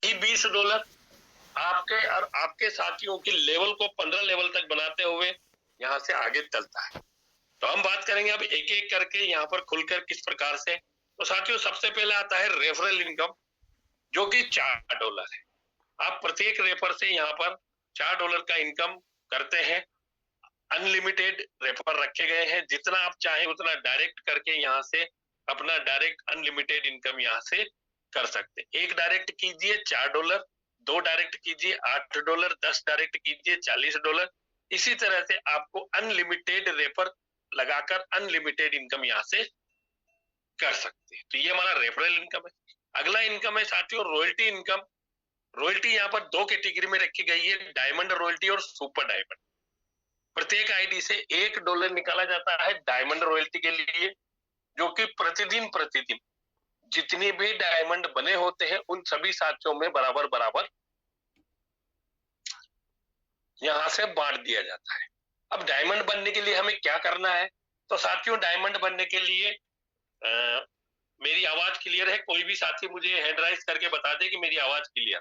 $20 आपके और आपके साथियों की लेवल को 15 लेवल तक बनाते हुए यहाँ से आगे चलता है। तो हम बात करेंगे अब एक एक करके यहाँ पर खुलकर किस प्रकार से। तो साथियों सबसे पहले आता है रेफरल इनकम, जो कि $4 है। आप प्रत्येक रेफर से यहाँ पर $4 का इनकम करते हैं। अनलिमिटेड रेफर रखे गए हैं, जितना आप चाहें उतना डायरेक्ट करके यहाँ से अपना डायरेक्ट अनलिमिटेड इनकम यहाँ से कर सकते हैं। एक डायरेक्ट कीजिए $4, 2 डायरेक्ट कीजिए $8, 10 डायरेक्ट कीजिए $40। इसी तरह से आपको अनलिमिटेड रेफर लगाकर अनलिमिटेड इनकम यहाँ से कर सकते हैं। तो ये हमारा रेफरल इनकम है। अगला इनकम है साथियों रॉयल्टी इनकम। रॉयल्टी यहाँ पर 2 कैटेगरी में रखी गई है, डायमंड रॉयल्टी और सुपर डायमंड। प्रत्येक आईडी से $1 निकाला जाता है डायमंड रॉयल्टी के लिए, जो कि प्रतिदिन प्रतिदिन जितने भी डायमंड बने होते हैं उन सभी साथियों में बराबर बराबर यहाँ से बांट दिया जाता है। अब डायमंड बनने के लिए हमें क्या करना है? तो साथियों डायमंड बनने के लिए मेरी आवाज क्लियर है? कोई भी साथी मुझे हैंड राइज करके बता दे कि मेरी आवाज क्लियर।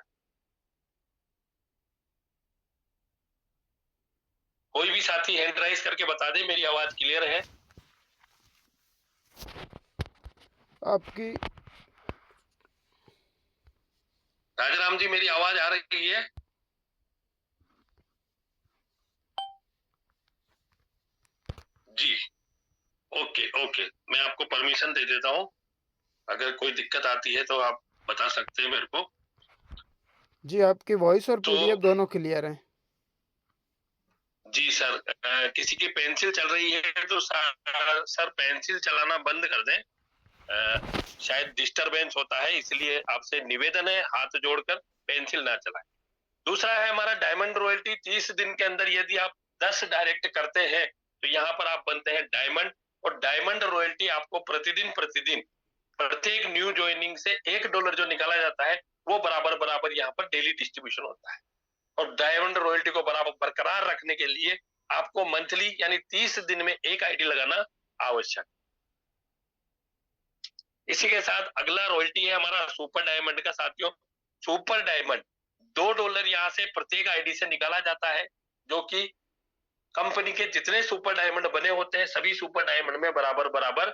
कोई भी साथी हैंड राइज करके बता दे मेरी आवाज क्लियर है? आपकी राजाराम जी मेरी आवाज आ रही है? जी ओके ओके, मैं आपको परमिशन दे देता हूँ। अगर कोई दिक्कत आती है तो आप बता सकते हैं मेरे को। जी, आपकी वॉइस और तो पीडीएफ दोनों क्लियर हैं। जी सर, किसी की पेंसिल चल रही है तो सर पेंसिल चलाना बंद कर दें। शायद डिस्टरबेंस होता है, इसलिए आपसे निवेदन है हाथ जोड़कर पेंसिल ना चलाएं। दूसरा है हमारा डायमंड रॉयल्टी। 30 दिन के अंदर यदि आप 10 डायरेक्ट करते हैं तो यहाँ पर आप बनते हैं डायमंड, और डायमंड रॉयल्टी आपको प्रतिदिन प्रतिदिन प्रत्येक न्यू ज्वाइनिंग से $1 जो निकाला जाता है वो बराबर बराबर यहाँ पर डेली डिस्ट्रीब्यूशन होता है। और डायमंड रॉयल्टी को बराबर बरकरार रखने के लिए आपको मंथली यानी 30 दिन में एक आईडी लगाना आवश्यक। इसी के साथ अगला रॉयल्टी है हमारा सुपर डायमंड का साथियों। सुपर डायमंड $2 यहाँ से प्रत्येक आईडी से निकाला जाता है, जो कि कंपनी के जितने सुपर डायमंड बने होते हैं सभी सुपर डायमंड में बराबर बराबर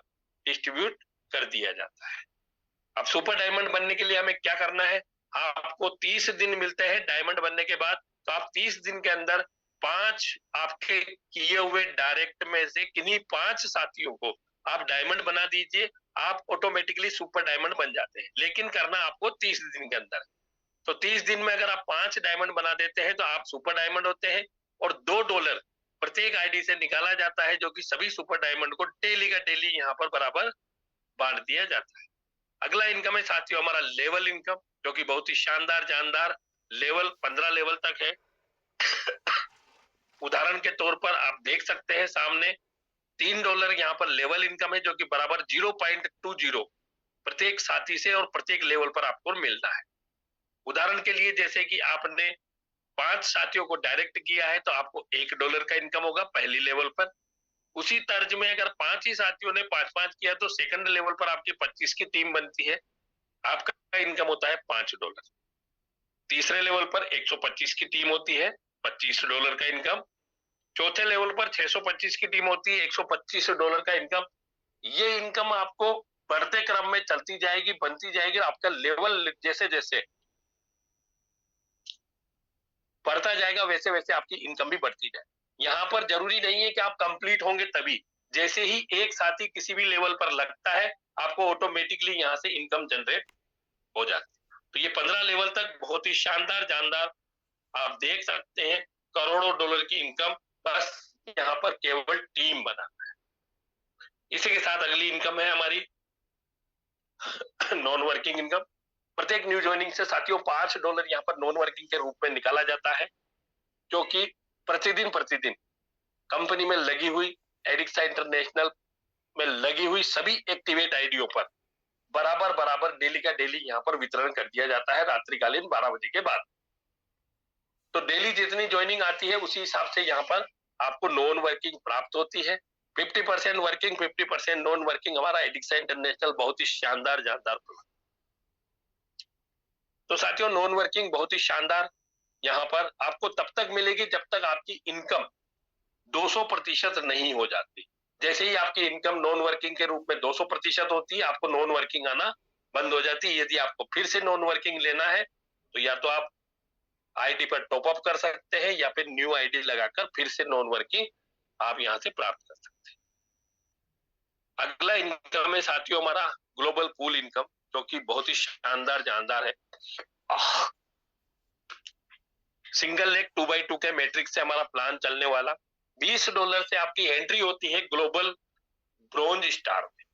डिस्ट्रीब्यूट कर दिया जाता है। अब सुपर डायमंड बनने के लिए हमें क्या करना है? आपको 30 दिन मिलते हैं डायमंड बनने के बाद। तो आप 30 दिन के अंदर 5 आपके किए हुए डायरेक्ट में से किन्हीं 5 साथियों को आप डायमंड बना दीजिए, आप ऑटोमेटिकली सुपर डायमंड बन जाते हैं। लेकिन करना आपको 30 दिन के अंदर। तो 30 दिन में अगर आप 5 डायमंड बना देते हैं तो आप सुपर डायमंड होते हैं, और $2 प्रत्येक आईडी से निकाला जाता है, जो कि सभी सुपर डायमंड को डेली का डेली यहाँ पर बराबर बांट दिया जाता है। अगला इनकम है साथियों हमारा लेवल इनकम, जो कि बहुत ही शानदार जानदार लेवल 15 लेवल तक है। उदाहरण के तौर पर आप देख सकते हैं सामने $3 यहाँ पर लेवल इनकम है, जो कि बराबर 0.20 प्रत्येक साथी से और प्रत्येक लेवल पर आपको मिलना है। उदाहरण के लिए जैसे कि आपने 5 साथियों को डायरेक्ट किया है तो आपको $1 का इनकम होगा पहली लेवल पर। उसी तर्ज में अगर 5 ही साथियों ने 5-5 किया तो सेकंड लेवल पर आपकी 25 की टीम बनती है, आपका इनकम होता है $5। तीसरे लेवल पर 125 की टीम होती है, $25 का इनकम। चौथे लेवल पर 625 की टीम होती है, $125 का इनकम। ये इनकम आपको बढ़ते क्रम में चलती जाएगी, बनती जाएगी। आपका लेवल जैसे जैसे बढ़ता जाएगा वैसे वैसे आपकी इनकम भी बढ़ती जाए। यहाँ पर जरूरी नहीं है कि आप कंप्लीट होंगे तभी, जैसे ही एक साथी किसी भी लेवल पर लगता है आपको ऑटोमेटिकली यहाँ से इनकम जनरेट हो जाती है। तो ये 15 लेवल तक बहुत ही शानदार जानदार आप देख सकते हैं, करोड़ों डॉलर की इनकम बस यहाँ पर केवल टीम बना। इसी के साथ अगली इनकम है हमारी नॉन वर्किंग इनकम। प्रत्येक न्यू ज्वाइनिंग से साथियों $5 यहाँ पर नॉन वर्किंग के रूप में निकाला जाता है, जो कि प्रतिदिन प्रतिदिन कंपनी में लगी हुई एरिक्सा इंटरनेशनल में लगी हुई सभी एक्टिवेट आईडियों पर बराबर बराबर डेली का डेली यहाँ पर वितरण कर दिया जाता है रात्रिकालीन 12 बजे के बाद। तो डेली जितनी ज्वाइनिंग आती है उसी हिसाब से यहाँ पर आपको नॉन वर्किंग प्राप्त होती है। 50% वर्किंग 50% नॉन वर्किंग हमारा एडिक्सा इंटरनेशनल बहुत ही शानदार जानदार प्रोग्राम। तो साथियों नॉन वर्किंग बहुत ही शानदार यहाँ पर आपको तब तक मिलेगी जब तक आपकी इनकम 200% नहीं हो जाती। जैसे ही आपकी इनकम नॉन वर्किंग के रूप में 200% होती है, आपको नॉन वर्किंग आना बंद हो जाती है। यदि आपको फिर से नॉन वर्किंग लेना है तो या तो आप आईडी पर टॉप अप कर सकते हैं या फिर न्यू आईडी लगाकर फिर से नॉन वर्किंग आप यहाँ से प्राप्त कर सकते हैं। अगला इनकम है साथियों हमारा ग्लोबल पूल इनकम, जो कि बहुत ही शानदार जानदार है। सिंगल लेग 2x2 के मैट्रिक्स से हमारा प्लान चलने वाला। $20 से आपकी एंट्री होती है ग्लोबल ब्रोंज स्टार में,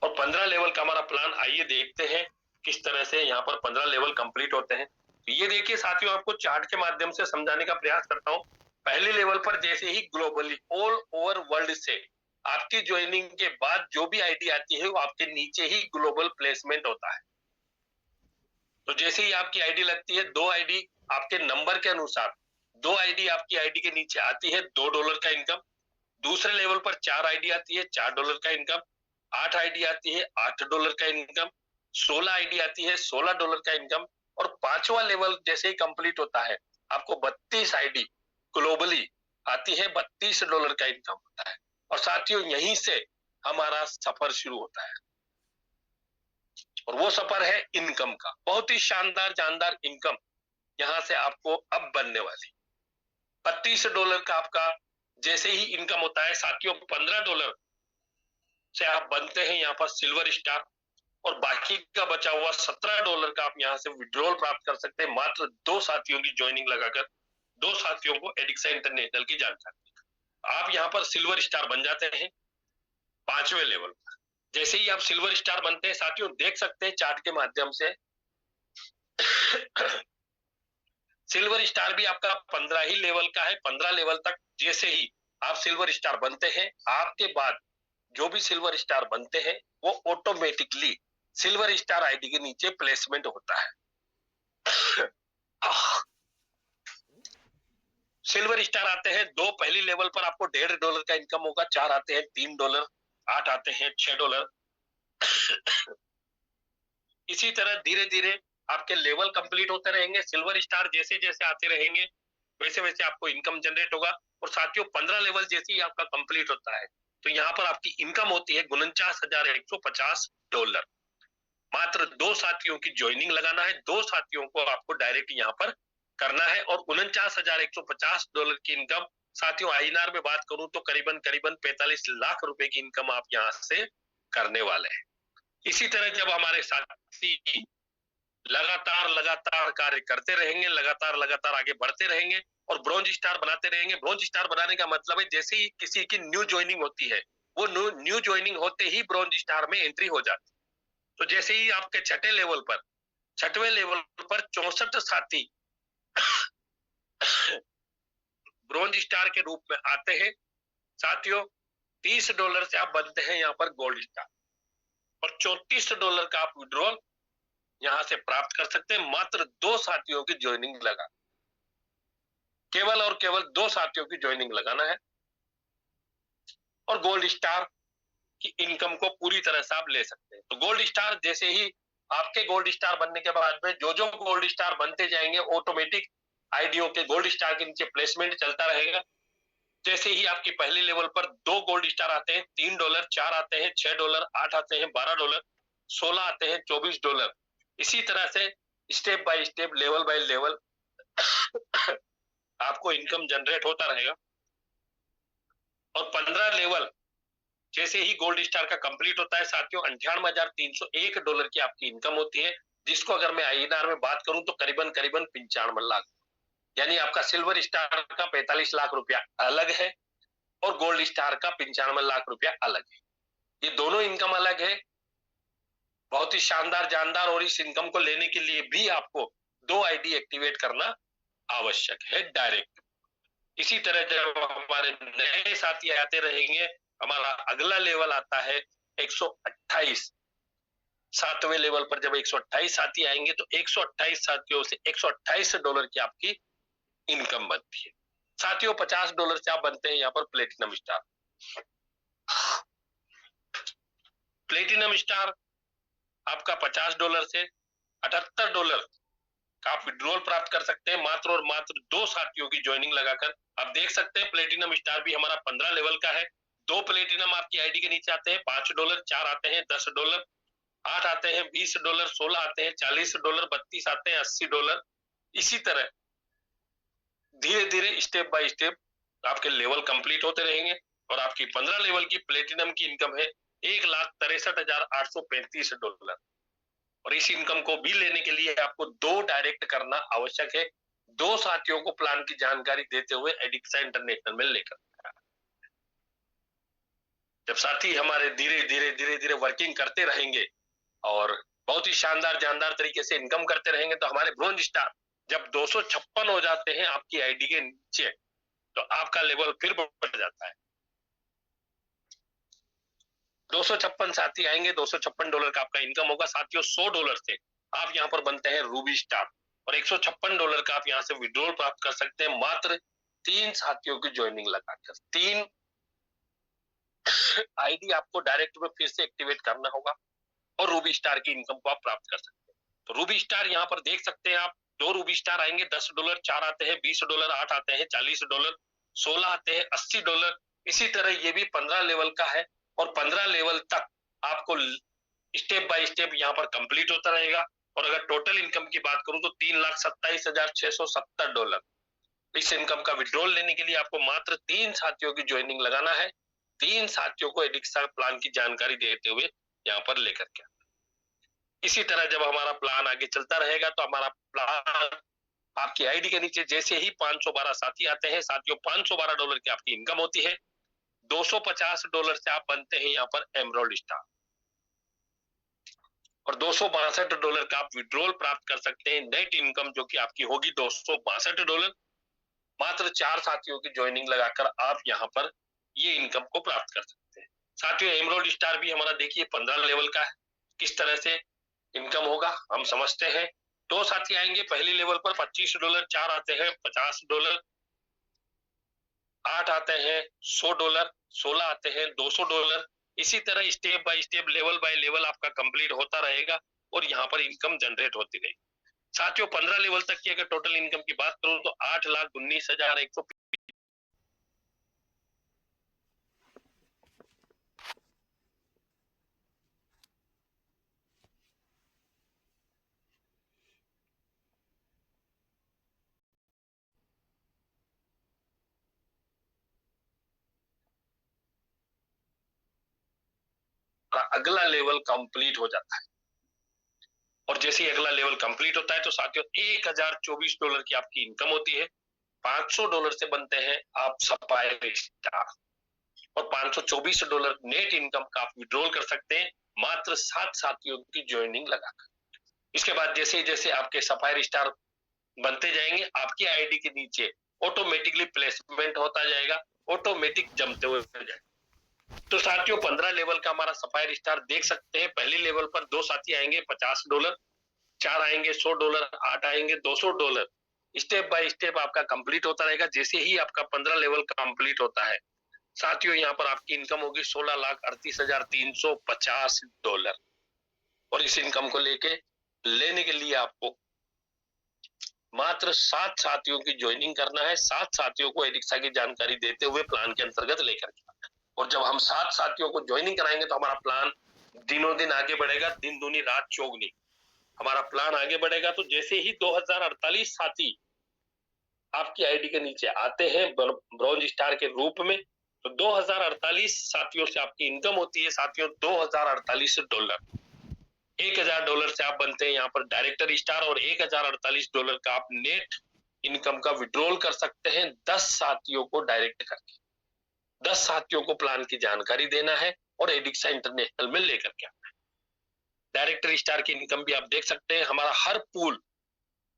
और 15 लेवल का हमारा प्लान। आइए देखते हैं किस तरह से यहाँ पर 15 लेवल कंप्लीट होते हैं। तो ये देखिए साथियों, आपको चार्ट के माध्यम से समझाने का प्रयास करता हूँ। पहले लेवल पर जैसे ही ग्लोबली ऑल ओवर वर्ल्ड से आपकी ज्वाइनिंग के बाद जो भी आईडी आती है वो आपके नीचे ही ग्लोबल प्लेसमेंट होता है। तो जैसे ही आपकी आईडी लगती है, 2 आईडी आपके नंबर के अनुसार 2 आईडी आपकी आईडी के नीचे आती है, $2 का इनकम। दूसरे लेवल पर 4 आईडी आती है, $4 का इनकम। 8 आईडी आती है, $8 का इनकम। 16 आईडी आती है, $16 का इनकम। और 5वां लेवल जैसे ही कंप्लीट होता है, आपको 32 आईडी ग्लोबली आती है, $32 का इनकम होता है। और साथियों यहीं से हमारा सफर शुरू होता है, और वो सफर है इनकम का। बहुत ही शानदार जानदार इनकम यहाँ से आपको अब बनने वाली। $32 का आपका जैसे ही इनकम होता है साथियों, $15 से आप बनते हैं यहाँ पर सिल्वर स्टार, और बाकी का बचा हुआ $17 का आप यहाँ से विड्रॉल प्राप्त कर सकते हैं मात्र 2 साथियों की ज्वाइनिंग लगाकर। 2 साथियों को एडिक्सा इंटरनेशनल की जानकारी, आप यहाँ पर सिल्वर स्टार बन जाते हैं 5वें लेवल पर। जैसे ही आप सिल्वर स्टार बनते हैं साथियों, देख सकते हैं चार्ट के माध्यम से सिल्वर स्टार भी आपका 15 ही लेवल का है। 15 लेवल तक जैसे ही आप सिल्वर स्टार बनते हैं, आपके बाद जो भी सिल्वर स्टार बनते हैं वो ऑटोमेटिकली सिल्वर स्टार आईडी के नीचे प्लेसमेंट होता है। सिल्वर स्टार आते हैं 2, पहली लेवल पर आपको $1.5 का इनकम होगा। 4 आते हैं $3, 8 आते हैं $6। इसी तरह धीरे धीरे आपके लेवल कंप्लीट होते रहेंगे। सिल्वर स्टार जैसे जैसे आते रहेंगे वैसे वैसे आपको इनकम जनरेट होगा। और साथियों 15 लेवल जैसे ही आपका कंप्लीट होता है तो यहाँ पर आपकी इनकम होती है $49,150। मात्र 2 साथियों की ज्वाइनिंग लगाना है, 2 साथियों को आपको डायरेक्ट यहाँ पर करना है, और $49,150 की इनकम साथियों आईएनआर में बात करूं तो करीबन 45 लाख रुपए की इनकम आप यहाँ से करने वाले हैं। इसी तरह जब हमारे साथी लगातार कार्य करते रहेंगे, लगातार आगे बढ़ते रहेंगे और ब्रॉन्ज स्टार बनाते रहेंगे। ब्रॉन्ज स्टार बनाने का मतलब है जैसे ही किसी की न्यू ज्वाइनिंग होती है, वो न्यू ज्वाइनिंग होते ही ब्रॉन्ज स्टार में एंट्री हो जाती है। तो जैसे ही आपके 6वें लेवल पर 64 साथी ब्रॉन्ज स्टार के रूप में आते हैं साथियों, $30 से आप बनते हैं यहाँ पर गोल्ड स्टार, और $34 का आप विड्रॉल यहाँ से प्राप्त कर सकते हैं मात्र 2 साथियों की ज्वाइनिंग लगा। केवल और केवल 2 साथियों की ज्वाइनिंग लगाना है, और गोल्ड स्टार की इनकम को पूरी तरह से आप ले सकते हैं। तो गोल्ड स्टार जैसे ही आपके गोल्ड स्टार बनने के बाद में जो गोल्ड स्टार बनते जाएंगे, ऑटोमेटिक आईडियों के गोल्ड स्टार के नीचे प्लेसमेंट चलता रहेगा। जैसे ही आपकी पहले लेवल पर 2 गोल्ड स्टार आते हैं, $3, 4 आते हैं $6, 8 आते हैं $12, 16 आते हैं $24। इसी तरह से step by step, level by level आपको इनकम जनरेट होता रहेगा। और 15 लेवल जैसे ही गोल्ड स्टार का कंप्लीट होता है साथियों, $98,301 की आपकी इनकम होती है, जिसको अगर मैं आईएनआर में बात करूं तो करीबन 95 लाख, यानी आपका सिल्वर स्टार का 45 लाख रुपया अलग है और गोल्ड स्टार का 95 लाख रुपया अलग है। ये दोनों इनकम अलग है, बहुत ही शानदार जानदार। और इस इनकम को लेने के लिए भी आपको 2 आईडी एक्टिवेट करना आवश्यक है डायरेक्ट। इसी तरह जब हमारे नए साथी आते रहेंगे, हमारा अगला लेवल आता है 128। 7वें लेवल पर जब 128 साथी आएंगे तो 128 साथियों से $128 की आपकी इनकम बनती है। साथियों $50 से आप बनते हैं यहाँ पर प्लेटिनम स्टार। प्लेटिनम स्टार आपका $50 से $78 का आप विड्रॉल प्राप्त कर सकते हैं मात्र और मात्र 2 साथियों की ज्वाइनिंग लगाकर। आप देख सकते हैं प्लेटिनम स्टार भी हमारा 15 लेवल का है। 2 प्लेटिनम आपकी आईडी के नीचे आते हैं $5, 4 आते हैं $10, 8 आते हैं $20, 16 आते हैं $40, 32 आते हैं $80। इसी तरह धीरे धीरे स्टेप बाय स्टेप आपके लेवल कंप्लीट होते रहेंगे और आपकी 15 लेवल की प्लेटिनम की इनकम है $1,63,835। और इस इनकम को भी लेने के लिए आपको 2 डायरेक्ट करना आवश्यक है। 2 साथियों को प्लान की जानकारी देते हुए एडिक्सा इंटरनेशनल में लेकर। जब साथी हमारे धीरे धीरे वर्किंग करते रहेंगे और बहुत ही शानदार जानदार तरीके से इनकम करते रहेंगे तो हमारे ब्रोंज स्टार जब 256 हो जाते हैं आपकी आईडी के नीचे तो आपका लेवल फिर बढ़ जाता है। $256 साथी आएंगे, $256 का आपका इनकम होगा साथियों। $100 से आप यहाँ पर बनते हैं रूबी स्टार और $156 का आप यहाँ से विड्रॉल प्राप्त कर सकते हैं मात्र 3 साथियों की ज्वाइनिंग लगाकर। 3 आईडी आपको डायरेक्ट में फिर से एक्टिवेट करना होगा और रूबी स्टार की इनकम को आप प्राप्त कर सकते हैं। तो रूबी स्टार यहाँ पर देख सकते हैं आप, 2 रूबी स्टार आएंगे $10, 4 आते हैं $20, 8 आते हैं $40, 16 आते हैं $80। इसी तरह ये भी 15 लेवल का है और 15 लेवल तक आपको स्टेप बाय स्टेप यहाँ पर कंप्लीट होता रहेगा। और अगर टोटल इनकम की बात करूं तो $3,27,670। इस इनकम का विड्रॉल लेने के लिए आपको मात्र 3 साथियों की ज्वाइनिंग लगाना है। 3 साथियों को एडिक्सा प्लान की जानकारी देते हुए यहाँ पर लेकर के। इसी तरह जब हमारा प्लान आगे चलता रहेगा तो हमारा प्लान आपकी आईडी के नीचे जैसे ही 512 साथी आते हैं साथियों, $512 की आपकी इनकम होती है। $250 से आप बनते हैं यहाँ पर एमरोल्ड स्टार और $262 का आप विड्रॉल प्राप्त कर सकते हैं। नेट इनकम जो कि आपकी होगी $262। मात्र 4 साथियों की ज्वाइनिंग लगाकर आप यहाँ पर ये इनकम को प्राप्त कर सकते हैं। साथियों एमरोल्ड स्टार भी हमारा देखिए 15 लेवल का है। किस तरह से इनकम होगा हम समझते हैं। 2 साथी आएंगे पहली लेवल पर $25, 4 आते हैं $50, 8 आते हैं $100, 16 आते हैं $200। इसी तरह step by step level by level आपका कंप्लीट होता रहेगा और यहाँ पर इनकम जनरेट होती रहेगी। साथियों 15 लेवल तक की अगर टोटल इनकम की बात करूं तो 8,19,100 का अगला लेवल कंप्लीट हो जाता है। और जैसे ही अगला लेवल कंप्लीट होता है तो साथियों $1,024 की आपकी इनकम होती है। $500 से बनते हैं आप सफायर स्टार और $524 नेट इनकम का आप विड्रॉल कर सकते हैं मात्र 7 साथियों की ज्वाइनिंग लगाकर। इसके बाद जैसे जैसे आपके सफायर स्टार बनते जाएंगे आपकी आईडी के नीचे ऑटोमेटिकली प्लेसमेंट होता जाएगा, ऑटोमेटिक जमते हुए जाएगा। तो साथियों 15 लेवल का हमारा सफायर स्टार देख सकते हैं। पहली लेवल पर 2 साथी आएंगे $50, 4 आएंगे $100, 8 आएंगे $200। स्टेप बाय स्टेप आपका कंप्लीट होता रहेगा। जैसे ही आपका 15 लेवल कंप्लीट होता है साथियों यहाँ पर आपकी इनकम होगी $16,38,350। और इस इनकम को लेने के लिए आपको मात्र 7 साथियों की ज्वाइनिंग करना है। 7 साथियों को एडिक्सा की जानकारी देते हुए प्लान के अंतर्गत लेकर के। और जब हम 7 साथियों को ज्वाइनिंग कराएंगे तो हमारा प्लान दिनों दिन आगे बढ़ेगा, दिन दूनी रात चौगुनी हमारा प्लान आगे बढ़ेगा। तो जैसे ही 2048 साथी आपकी आईडी के नीचे आते हैं ब्रॉन्ज स्टार के रूप में तो 2048 साथियों से आपकी इनकम होती है साथियों $2,048। $1,000 से आप बनते हैं यहाँ पर डायरेक्टर स्टार और $1,048 का आप नेट इनकम का विड्रॉल कर सकते हैं 10 साथियों को डायरेक्ट करके। 10 साथियों को प्लान की जानकारी देना है और एडिक्सा इंटरनेशनल में लेकर के आना है। डायरेक्टर स्टार की इनकम भी आप देख सकते हैं। हमारा हर पूल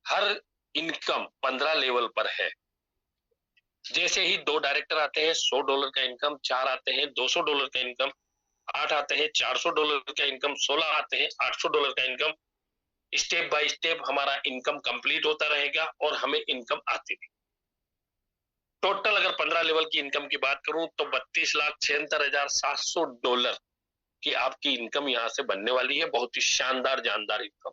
हर इनकम 15 लेवल पर है। जैसे ही 2 डायरेक्टर आते हैं $100 का इनकम, 4 आते हैं $200 का इनकम, 8 आते हैं $400 का इनकम, 16 आते हैं $800 का इनकम। स्टेप बाय स्टेप हमारा इनकम कंप्लीट होता रहेगा और हमें इनकम आती रहेगी। टोटल अगर 15 लेवल की इनकम की बात करूं तो $32,76,700 की आपकी इनकम यहां से बनने वाली है। बहुत ही शानदार जानदार इनकम।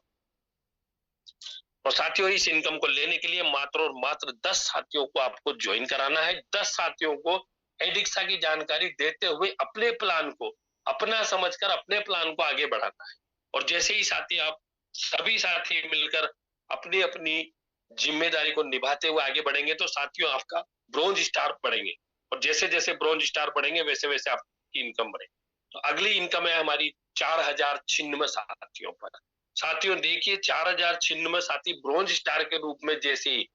और साथियों इस इनकम को लेने के लिए मात्र और मात्र 10 साथियों को आपको ज्वाइन कराना है। 10 साथियों को एडिक्सा की जानकारी देते हुए अपने प्लान को अपना समझकर अपने प्लान को आगे बढ़ाना है। और जैसे ही साथी आप सभी साथी मिलकर अपनी अपनी जिम्मेदारी को निभाते हुए आगे बढ़ेंगे तो साथियों आपका ब्रोंज स्टार बढ़ेंगे, और जैसे जैसे ब्रोंज स्टार बढ़ेंगे वैसे वैसे आपकी इनकम बढ़ेगी। तो अगली इनकम है हमारी 4096 साथियों पर। साथियों देखिए 4096 साथी ब्रोंज स्टार के रूप में जैसे ही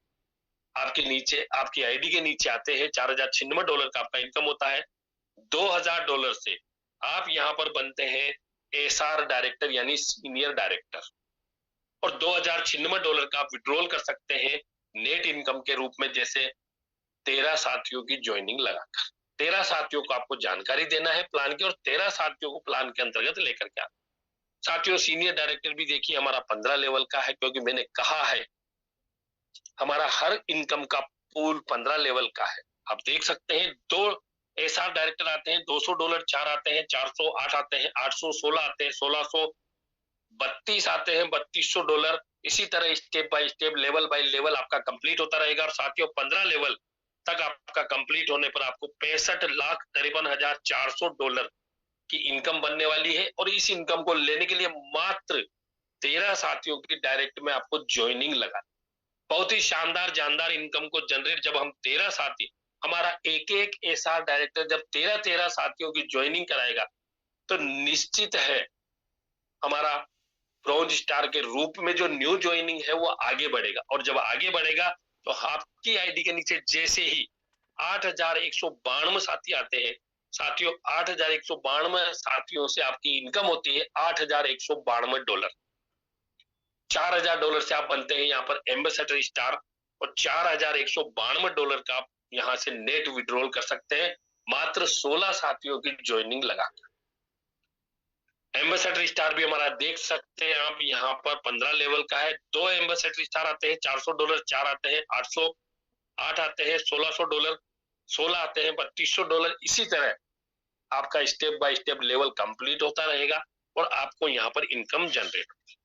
आपके नीचे आपकी आईडी के नीचे आते हैं, $4096 का आपका इनकम होता है। $2000 से आप यहाँ पर बनते हैं एसआर डायरेक्टर यानी सीनियर डायरेक्टर, और $2096 का आप विड्रॉल कर सकते हैं नेट इनकम के रूप में, जैसे 13 साथियों की ज्वाइनिंग लगाकर। 13 साथियों को आपको जानकारी देना है प्लान की और 13 साथियों को प्लान के अंतर्गत लेकर के आना। साथियों सीनियर डायरेक्टर भी देखिए हमारा 15 लेवल का है, क्योंकि मैंने कहा है हमारा हर इनकम का पूल 15 लेवल का है। आप देख सकते हैं 2 एसआर डायरेक्टर आते हैं, $200 4 आते हैं, 408 आते हैं, 816 आते हैं, 1632 आते हैं, $3200। इसी तरह step by step level by level आपका कंप्लीट होता रहेगा। और साथियों 15 लेवल तक आपका कंप्लीट होने पर आपको $65,53,400 की इनकम बनने वाली है। और इस इनकम को लेने के लिए मात्र 13 साथियों की डायरेक्ट में आपको ज्वाइनिंग लगा, बहुत ही शानदार जानदार इनकम को जनरेट। जब हम 13 साथी हमारा एक एक एसआर डायरेक्टर जब 13 साथियों की ज्वाइनिंग कराएगा तो निश्चित है हमारा ब्रॉन्ज स्टार के रूप में जो न्यू ज्वाइनिंग है वो आगे बढ़ेगा। और जब आगे बढ़ेगा तो आपकी आईडी के नीचे जैसे ही 8192 साथी आते हैं, साथियों 8192 साथियों से आपकी इनकम होती है $8192। $4000 से आप बनते हैं यहाँ पर एम्बेसडर स्टार, और $4192 का आप यहाँ से नेट विड्रॉल कर सकते हैं मात्र 16 साथियों की ज्वाइनिंग लगाकर। एम्बेसडर स्टार भी हमारा देख सकते हैं आप यहाँ पर 15 लेवल का है। 2 एम्बेसडर स्टार आते हैं, $400 4 आते हैं, 808 आते हैं, $1600 16 आते हैं, $3200। इसी तरह आपका step by step level complete होता रहेगा और आपको यहाँ पर इनकम जनरेट होगी।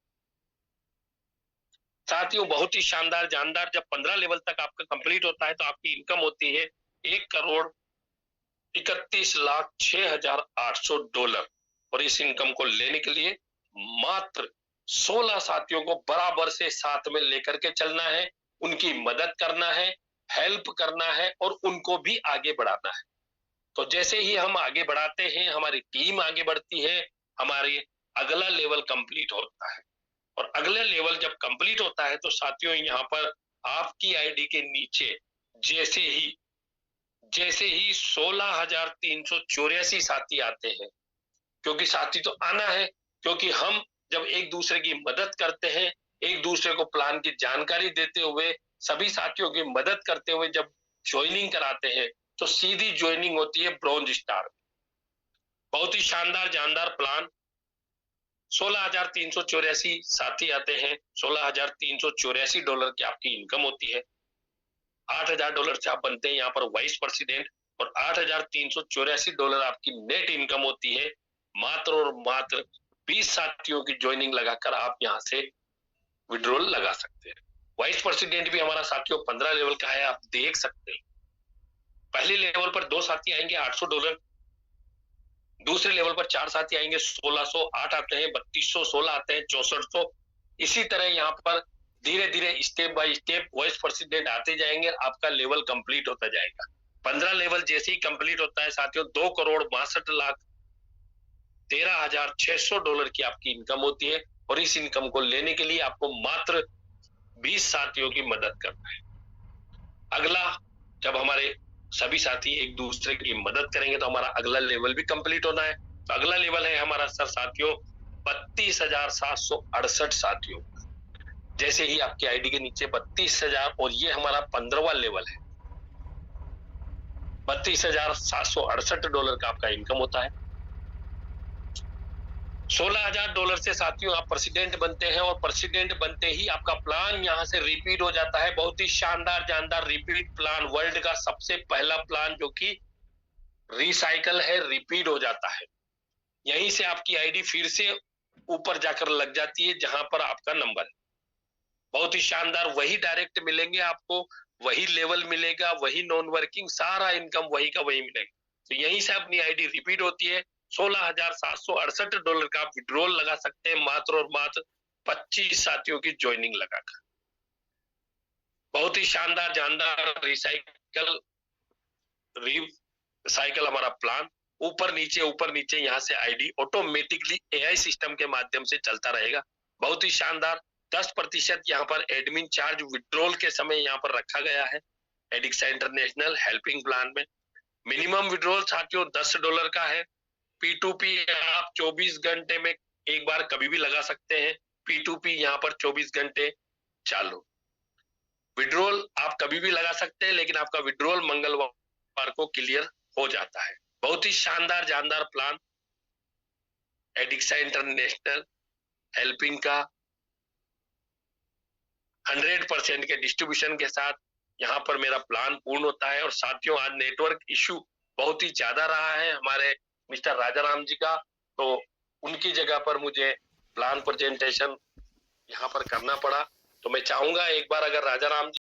साथियों बहुत ही शानदार जानदार जब 15 लेवल तक आपका कंप्लीट होता है तो आपकी इनकम होती है $1,31,06,800। और इस इनकम को लेने के लिए मात्र 16 साथियों को बराबर से साथ में लेकर के चलना है, उनकी मदद करना है, हेल्प करना है और उनको भी आगे बढ़ाना है। तो जैसे ही हम आगे बढ़ाते हैं हमारी टीम आगे बढ़ती है, हमारी अगला लेवल कंप्लीट होता है। और अगला लेवल जब कंप्लीट होता है तो साथियों यहाँ पर आपकी आईडी के नीचे जैसे ही 16,384 साथी आते हैं, क्योंकि साथी तो आना है, क्योंकि हम जब एक दूसरे की मदद करते हैं, एक दूसरे को प्लान की जानकारी देते हुए, सभी साथियों की मदद करते हुए जब ज्वाइनिंग कराते हैं तो सीधी ज्वाइनिंग होती है ब्रॉन्ज स्टार। बहुत ही शानदार जानदार प्लान। 16,384 साथी आते हैं, $16,384 की आपकी इनकम होती है। $8,000 से आप बनते हैं यहाँ पर वाइस प्रेसिडेंट, और $8,384 आपकी नेट इनकम होती है। मात्र और मात्र 20 साथियों की ज्वाइनिंग लगाकर आप यहाँ से विड्रॉल लगा सकते हैं। वाइस प्रेसिडेंट भी हमारा साथियों 15 लेवल का है, आप देख सकते हैं। पहले लेवल पर 2 साथी आएंगे $800, दूसरे लेवल पर 4 साथी आएंगे 1600, 8 आते हैं 3200, 16 आते हैं 6400। इसी तरह यहाँ पर धीरे धीरे step by step vice president आते जाएंगे, आपका लेवल कंप्लीट होता जाएगा। 15 लेवल जैसे ही कंप्लीट होता है साथियों $2,62,13,600 की आपकी इनकम होती है। और इस इनकम को लेने के लिए आपको मात्र 20 साथियों की मदद करना है। अगला जब हमारे सभी साथी एक दूसरे की मदद करेंगे तो हमारा अगला लेवल भी कंप्लीट होना है। तो अगला लेवल है हमारा सर साथियों 32,768 साथियों। जैसे ही आपकी आईडी के नीचे 32,000, और ये हमारा 15वां लेवल है, $32,768 का आपका इनकम होता है। $16,000 से साथियों आप प्रेसिडेंट बनते हैं, और प्रेसिडेंट बनते ही आपका प्लान यहाँ से रिपीट हो जाता है। बहुत ही शानदार जानदार रिपीट प्लान, वर्ल्ड का सबसे पहला प्लान जो कि रिसाइकल है, रिपीट हो जाता है। यहीं से आपकी आईडी फिर से ऊपर जाकर लग जाती है जहां पर आपका नंबर है। बहुत ही शानदार, वही डायरेक्ट मिलेंगे आपको, वही लेवल मिलेगा, वही नॉन वर्किंग, सारा इनकम वही का वही मिलेगा। तो यहीं से अपनी आईडी रिपीट होती है। $16,768 का आप विड्रॉल लगा सकते हैं मात्र और मात्र 25 साथियों की ज्वाइनिंग लगाकर। बहुत ही शानदार जानदार रिसाइकल हमारा प्लान, ऊपर नीचे यहाँ से आईडी ऑटोमेटिकली एआई सिस्टम के माध्यम से चलता रहेगा। बहुत ही शानदार। 10% यहाँ पर एडमिन चार्ज विड्रॉल के समय यहाँ पर रखा गया है एडिक्सा इंटरनेशनल हेल्पिंग प्लान में। मिनिमम विड्रॉल साथियों $10 का है। P2P आप 24 घंटे में एक बार कभी भी लगा सकते हैं। P2P यहाँ पर 24 घंटे चालू। विड्रॉल आप कभी भी लगा सकते हैं, लेकिन आपका विड्रॉल मंगलवार को क्लियर हो जाता है। बहुत ही शानदार जानदार प्लान एडिक्सा इंटरनेशनल हेल्पिंग का 100% के डिस्ट्रीब्यूशन के साथ यहाँ पर मेरा प्लान पूर्ण होता है। और साथियों, आज नेटवर्क इशू बहुत ही ज्यादा रहा है हमारे मिस्टर राजाराम जी का, तो उनकी जगह पर मुझे प्लान प्रेजेंटेशन यहाँ पर करना पड़ा। तो मैं चाहूंगा एक बार अगर राजाराम जी